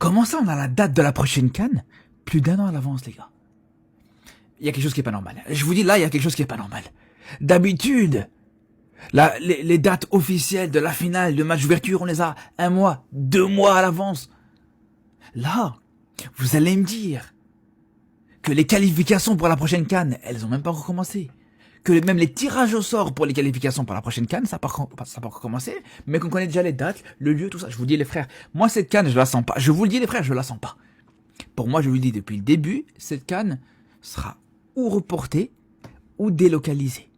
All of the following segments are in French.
Comment ça, on a la date de la prochaine CAN plus d'un an à l'avance, les gars? Il y a quelque chose qui est pas normal. Je vous dis, là, il y a quelque chose qui est pas normal. D'habitude, les dates officielles de la finale, de match d'ouverture, on les a 1 mois, 2 mois à l'avance. Là, vous allez me dire que les qualifications pour la prochaine CAN, elles ont même pas encore commencé. Que même les tirages au sort pour les qualifications pour la prochaine CAN, ça n'a pas encore commencé, mais qu'on connaît déjà les dates, le lieu, tout ça. Je vous dis, les frères, moi, cette CAN, je la sens pas. Je vous le dis, les frères, je la sens pas. Pour moi, je vous le dis depuis le début, cette CAN sera ou reportée ou délocalisée.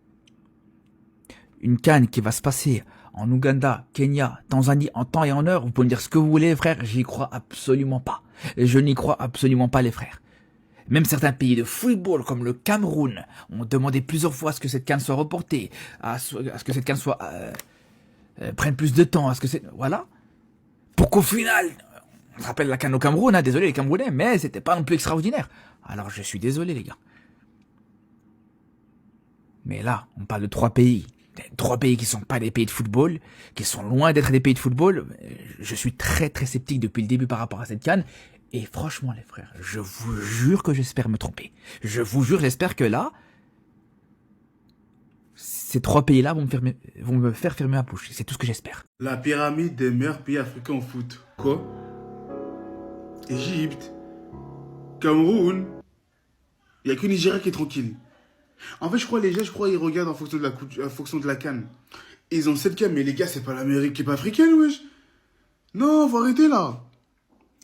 Une CAN qui va se passer en Ouganda, Kenya, Tanzanie, en temps et en heure, vous pouvez me dire ce que vous voulez, les frères, j'y crois absolument pas. Et je n'y crois absolument pas, les frères. Même certains pays de football, comme le Cameroun, ont demandé plusieurs fois à ce que cette CAN soit reportée, à ce que cette CAN soit prenne plus de temps, à ce que c'est... Voilà. Pour qu'au final, on se rappelle la CAN au Cameroun, hein, désolé les Camerounais, mais c'était pas non plus extraordinaire. Alors je suis désolé, les gars. Mais là, on parle de 3 pays. 3 pays qui sont pas des pays de football, qui sont loin d'être des pays de football. Je suis très très sceptique depuis le début par rapport à cette CAN. Et franchement, les frères, je vous jure que j'espère me tromper. Je vous jure, j'espère que là, ces 3 pays-là vont me faire fermer ma bouche. C'est tout ce que j'espère. La pyramide des meilleurs pays africains en foot. Quoi? Égypte, Cameroun. Il n'y a que Nigeria qui est tranquille. En fait, je crois, ils regardent en fonction de la CAN. Ils ont 7 CAN, mais les gars, c'est pas l'Amérique qui est pas africaine, wesh. Non, faut arrêter là.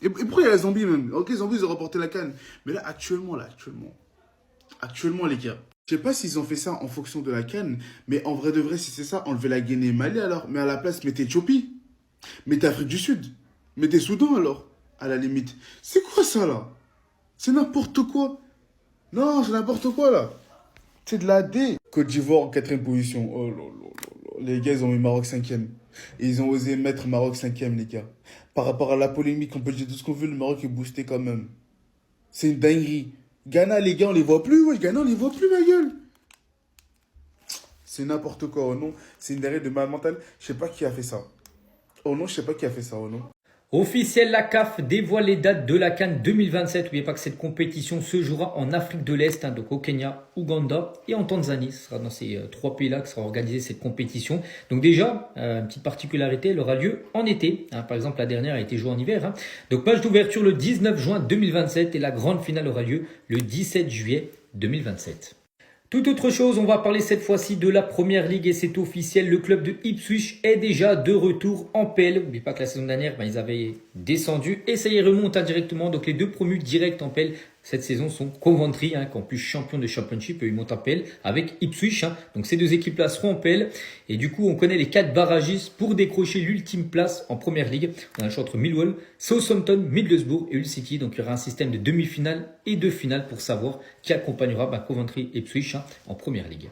Et pourquoi il y a la Zambie même? Ok, Zambie, ils ont remporté la CAN. Mais là, actuellement, les gars. Je sais pas s'ils ont fait ça en fonction de la CAN, mais en vrai de vrai, si c'est ça, enlevez la Guinée et Mali alors. Mais à la place, mettez Éthiopie. Mettez Afrique du Sud. Mettez Soudan alors, à la limite. C'est quoi ça là? C'est n'importe quoi. Non, c'est n'importe quoi là. C'est de la D. Côte d'Ivoire en 4ème position. Oh là là là là. Les gars, ils ont mis Maroc 5ème. Et ils ont osé mettre Maroc 5ème, les gars. Par rapport à la polémique, on peut dire tout ce qu'on veut, le Maroc est boosté quand même. C'est une dinguerie. Ghana, les gars, on les voit plus, ouais. Ghana, on les voit plus, ma gueule. C'est n'importe quoi, oh non. C'est une dinguerie de mal mental. Je sais pas qui a fait ça. Oh non, je sais pas qui a fait ça, oh non. Officiel, la CAF dévoile les dates de la CAN 2027. N'oubliez pas que cette compétition se jouera en Afrique de l'Est, donc au Kenya, Ouganda et en Tanzanie. Ce sera dans ces 3 pays-là que sera organisée cette compétition. Donc déjà, une petite particularité, elle aura lieu en été. Par exemple, la dernière a été jouée en hiver. Donc match d'ouverture le 19 juin 2027 et la grande finale aura lieu le 17 juillet 2027. Tout autre chose, on va parler cette fois-ci de la Première Ligue et c'est officiel, le club de Ipswich est déjà de retour en PL. N'oubliez pas que la saison dernière, ils avaient descendu et ça y remonte directement. Donc les 2 promus directs en PL cette saison sont Coventry, qui est en plus champion de Championship, et ils montent en PL avec Ipswich. Donc ces 2 équipes-là seront en PL et du coup on connaît les 4 barragistes pour décrocher l'ultime place en Première Ligue. On a le choix entre Millwall, Southampton, Middlesbrough et Hull City. Donc il y aura un système de demi-finale et de finale pour savoir qui accompagnera Coventry et Ipswich en Première Ligue.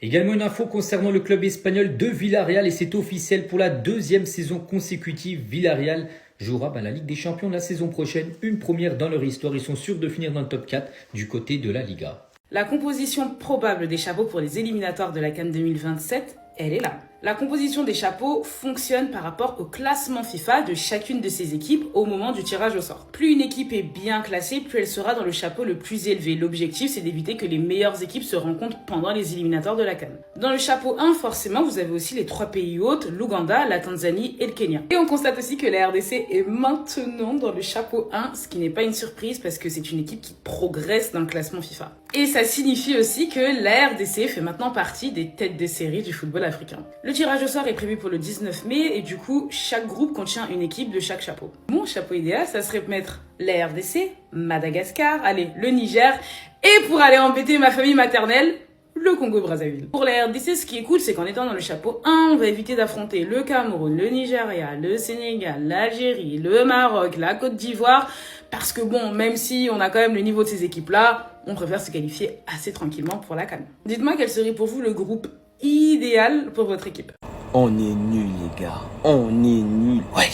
Également une info concernant le club espagnol de Villarreal et c'est officiel pour la 2e saison consécutive. Villarreal jouera la Ligue des Champions la saison prochaine, une première dans leur histoire. Ils sont sûrs de finir dans le top 4 du côté de la Liga. La composition probable des chapeaux pour les éliminatoires de la CAN 2027, elle est là. La composition des chapeaux fonctionne par rapport au classement FIFA de chacune de ces équipes au moment du tirage au sort. Plus une équipe est bien classée, plus elle sera dans le chapeau le plus élevé. L'objectif, c'est d'éviter que les meilleures équipes se rencontrent pendant les éliminatoires de la CAN. Dans le chapeau 1, forcément, vous avez aussi les 3 pays hôtes, l'Ouganda, la Tanzanie et le Kenya. Et on constate aussi que la RDC est maintenant dans le chapeau 1, ce qui n'est pas une surprise parce que c'est une équipe qui progresse dans le classement FIFA. Et ça signifie aussi que la RDC fait maintenant partie des têtes de série du football africain. Le tirage au sort est prévu pour le 19 mai et du coup, chaque groupe contient une équipe de chaque chapeau. Mon chapeau idéal, ça serait de mettre la RDC, Madagascar, allez, le Niger et pour aller embêter ma famille maternelle, le Congo-Brazzaville. Pour la RDC, ce qui est cool, c'est qu'en étant dans le chapeau 1, on va éviter d'affronter le Cameroun, le Nigeria, le Sénégal, l'Algérie, le Maroc, la Côte d'Ivoire, parce que bon, même si on a quand même le niveau de ces équipes-là, on préfère se qualifier assez tranquillement pour la CAN. Dites-moi quel serait pour vous le groupe idéal pour votre équipe. On est nuls, les gars. On est nuls. Ouais.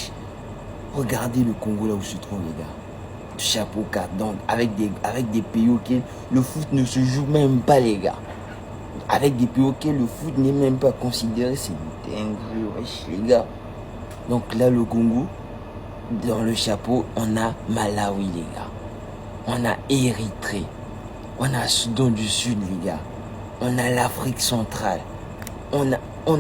Regardez le Congo là où se trouve, les gars. Chapeau 4, donc avec des pays auxquels le foot ne se joue même pas, les gars. Avec des pays auxquels le foot n'est même pas considéré, c'est dingue, wesh, les gars. Donc là, le Congo, Dans le chapeau, on a Malawi, les gars. On a Érythrée. On a Soudan du Sud, les gars. On a l'Afrique centrale. On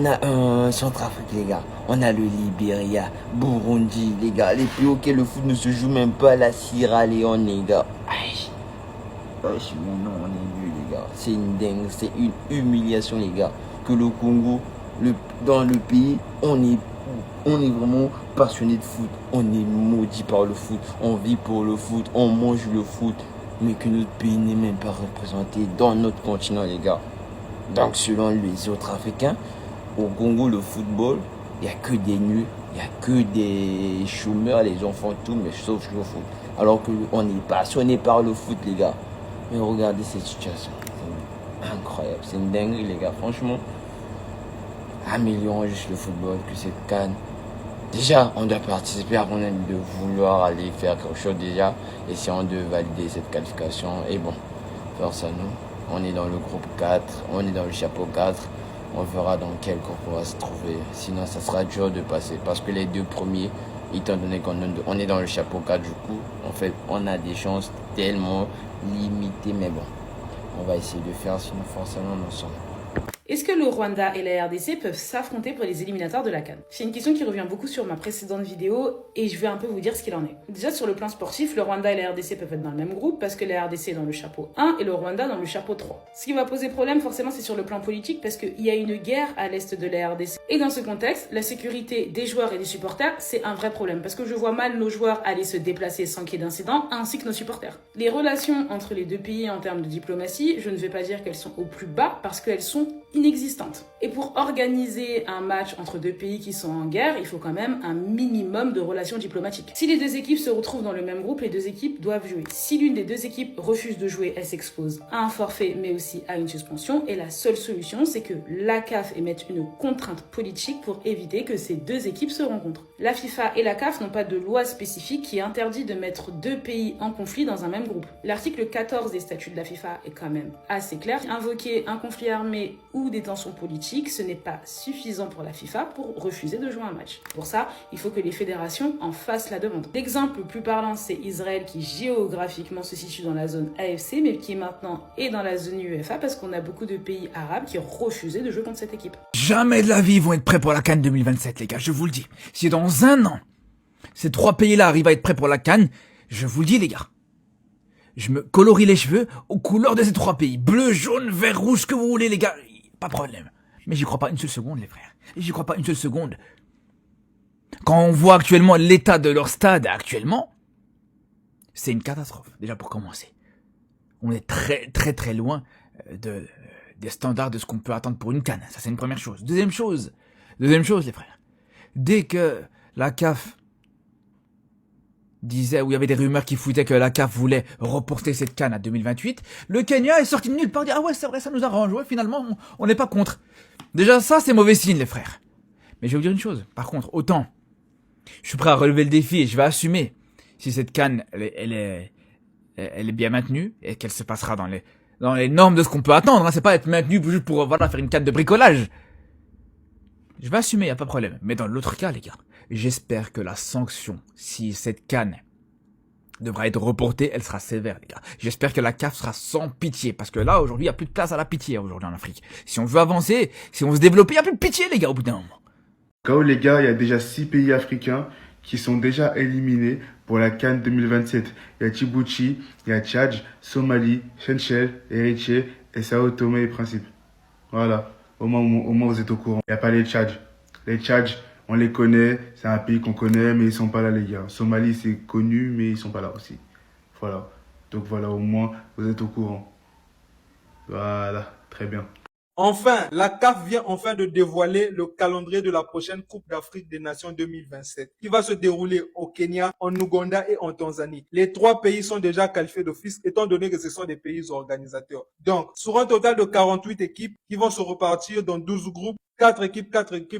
a Centrafrique, les gars. On a le Libéria, Burundi, les gars. Les pays auxquels le foot ne se joue même pas, la Sierra Leone, les gars. Aïe. Wesh, mais non, on est nul, les gars. C'est une dingue, c'est une humiliation, les gars. Que le Congo, dans le pays, on est vraiment passionné de foot. On est maudit par le foot. On vit pour le foot. On mange le foot. Mais que notre pays n'est même pas représenté dans notre continent, les gars. Donc, selon les autres Africains, au Congo, le football, il n'y a que des nuls. Il n'y a que des chômeurs. Les gens font tout, mais sauf le foot. Alors qu'on est passionné par le foot, les gars. Mais regardez cette situation. C'est incroyable. C'est une dinguerie, les gars. Franchement, améliorons juste le football, que cette CAN. Déjà, on doit participer avant même de vouloir aller faire quelque chose déjà. Essayons de valider cette qualification. Et bon, force à nous. On est dans le groupe 4. On est dans le chapeau 4. On verra dans quel groupe on va se trouver. Sinon, ça sera dur de passer. Parce que les deux premiers, étant donné qu'on est dans le chapeau 4, du coup, en fait, on a des chances tellement limitées. Mais bon, on va essayer de faire, sinon forcément, nous sommes. Est-ce que le Rwanda et la RDC peuvent s'affronter pour les éliminatoires de la CAN? C'est une question qui revient beaucoup sur ma précédente vidéo et je vais un peu vous dire ce qu'il en est. Déjà sur le plan sportif, le Rwanda et la RDC peuvent être dans le même groupe parce que la RDC est dans le chapeau 1 et le Rwanda dans le chapeau 3. Ce qui va poser problème forcément c'est sur le plan politique parce qu'il y a une guerre à l'est de la RDC. Et dans ce contexte, la sécurité des joueurs et des supporters c'est un vrai problème parce que je vois mal nos joueurs aller se déplacer sans qu'il y ait d'incident ainsi que nos supporters. Les relations entre les deux pays en termes de diplomatie, je ne vais pas dire qu'elles sont au plus bas parce qu'elles sont inexistantes. Et pour organiser un match entre deux pays qui sont en guerre, il faut quand même un minimum de relations diplomatiques. Si les deux équipes se retrouvent dans le même groupe, les deux équipes doivent jouer. Si l'une des deux équipes refuse de jouer, elle s'expose à un forfait mais aussi à une suspension. Et la seule solution, c'est que la CAF émette une contrainte politique pour éviter que ces deux équipes se rencontrent. La FIFA et la CAF n'ont pas de loi spécifique qui interdit de mettre deux pays en conflit dans un même groupe. L'article 14 des statuts de la FIFA est quand même assez clair. Invoquer un conflit armé ou des tensions politiques, ce n'est pas suffisant pour la FIFA pour refuser de jouer un match. Pour ça, il faut que les fédérations en fassent la demande. L'exemple le plus parlant, c'est Israël qui géographiquement se situe dans la zone AFC, mais qui maintenant est dans la zone UEFA parce qu'on a beaucoup de pays arabes qui ont refusé de jouer contre cette équipe. Jamais de la vie ils vont être prêts pour la CAN 2027, les gars, je vous le dis. Si dans un an, ces trois pays-là arrivent à être prêts pour la CAN, je vous le dis, les gars. Je me colorie les cheveux aux couleurs de ces trois pays. Bleu, jaune, vert, rouge, ce que vous voulez, les gars. Pas de problème. Mais j'y crois pas une seule seconde, les frères. J'y crois pas une seule seconde. Quand on voit actuellement l'état de leur stade actuellement, c'est une catastrophe, déjà pour commencer. On est très très très loin des standards de ce qu'on peut attendre pour une CAN. Ça, c'est une première chose. Deuxième chose, les frères. Dès que la CAF disait, où il y avait des rumeurs qui foutaient que la CAF voulait reporter cette CAN à 2028, le Kenya est sorti de nulle part et dit, ah ouais, c'est vrai, ça nous arrange, ouais, finalement, on n'est pas contre. Déjà, ça, c'est mauvais signe, les frères. Mais je vais vous dire une chose, par contre, autant, je suis prêt à relever le défi et je vais assumer si cette CAN, elle est bien maintenue et qu'elle se passera dans les normes de ce qu'on peut attendre, hein. C'est pas être maintenu juste pour, voilà, faire une CAN de bricolage. Je vais assumer, y a pas de problème. Mais dans l'autre cas, les gars, j'espère que la sanction, si cette CAN devra être reportée, elle sera sévère, les gars. J'espère que la CAF sera sans pitié, parce que là, aujourd'hui, il n'y a plus de place à la pitié, aujourd'hui, en Afrique. Si on veut avancer, si on veut se développer, il n'y a plus de pitié, les gars, au bout d'un moment. KO, les gars, il y a déjà 6 pays africains qui sont déjà éliminés pour la CAN 2027. Il y a Djibouti, il y a Tchad, Somalie, Seychelles, Érythrée et Sao Tomé et Principe. Voilà. Au moins, vous êtes au courant. Il n'y a pas les Tchad. Les Tchad, on les connaît. C'est un pays qu'on connaît, mais ils sont pas là, les gars. Somalie, c'est connu, mais ils sont pas là aussi. Voilà. Donc voilà, au moins, vous êtes au courant. Voilà. Très bien. Enfin, la CAF vient enfin de dévoiler le calendrier de la prochaine Coupe d'Afrique des Nations 2027 qui va se dérouler au Kenya, en Ouganda et en Tanzanie. Les trois pays sont déjà qualifiés d'office étant donné que ce sont des pays organisateurs. Donc, sur un total de 48 équipes qui vont se repartir dans 12 groupes, 4 équipes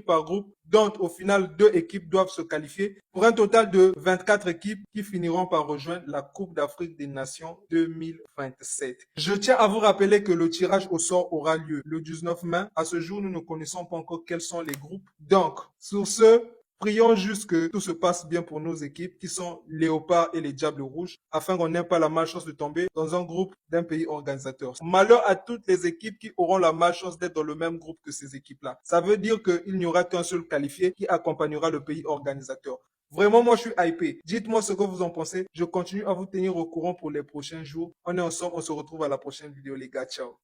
par groupe, dont au final 2 équipes doivent se qualifier pour un total de 24 équipes qui finiront par rejoindre la Coupe d'Afrique des Nations 2027. Je tiens à vous rappeler que le tirage au sort aura lieu le 19 mai. À ce jour, nous ne connaissons pas encore quels sont les groupes. Donc, sur ce, Prions juste que tout se passe bien pour nos équipes qui sont Léopards et les Diables Rouges afin qu'on n'ait pas la malchance de tomber dans un groupe d'un pays organisateur. Malheur à toutes les équipes qui auront la malchance d'être dans le même groupe que ces équipes-là. Ça veut dire qu'il n'y aura qu'un seul qualifié qui accompagnera le pays organisateur. Vraiment, moi, je suis hypé. Dites-moi ce que vous en pensez. Je continue à vous tenir au courant pour les prochains jours. On est ensemble, on se retrouve à la prochaine vidéo, les gars. Ciao.